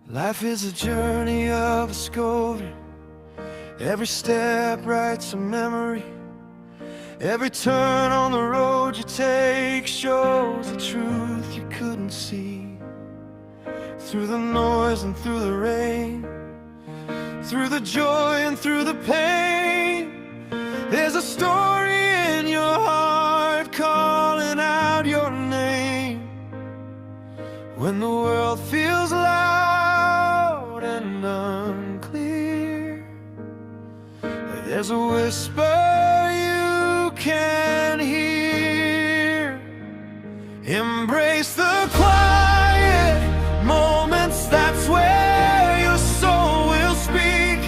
Life is a journey of discovery. Every step writes a memory. Every turn on the road you take shows the truth you couldn't see. Through the noise and through the rain, through the joy and through the pain, there's a story in your heart calling out your name. When the world feels loud and unclear, there's a whisper you can hear. Embrace the quiet moments, that's where your soul will speak.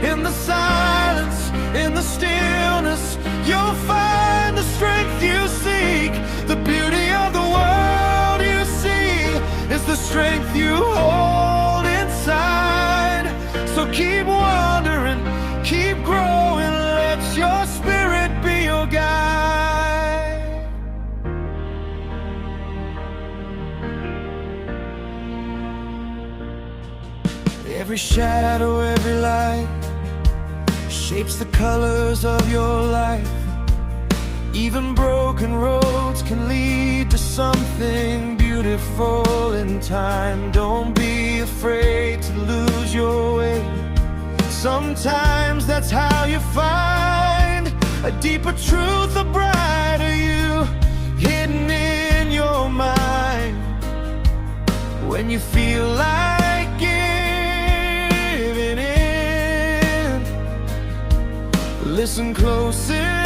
In the silence, in the stillness, you'll find the strength you seek. The beauty of the world you see is the strength you hold inside. So keep wandering, keep growing, let your spirit be your guide. Every shadow, every light shapes the colors of your life. Even broken roads can lead to something beautiful in time. Don't be afraid to lose your way. Sometimes that's how you find a deeper truth, a brighter you, hidden in your mind. When you feel like giving in, listen closer.